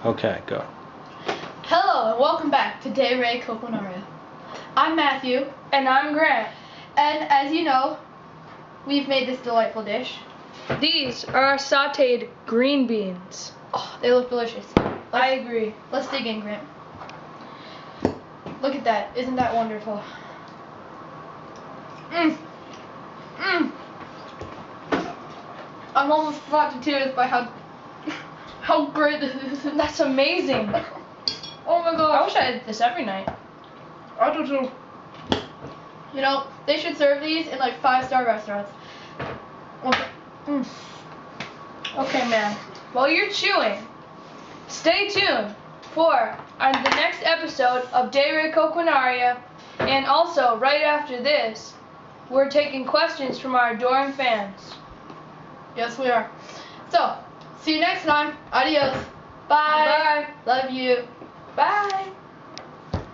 Okay, go. Hello and welcome back to Day Ray Culinaria. I'm Matthew. And I'm Grant. And as you know, we've made this delightful dish. These are our sauteed green beans. Oh, they look delicious. I agree. Let's dig in, Grant. Look at that. Isn't that wonderful? I'm almost brought to tears by how great this is. That's amazing. Oh my I gosh. wish I had this every night. I do too. You know, they should serve these in like 5-star restaurants. Okay, man. While you're chewing, stay tuned for the next episode of Day Ray Coquinaria, and also right after this, we're taking questions from our adoring fans. Yes, we are. So, see you next time. Adios. Bye. Love you. Bye.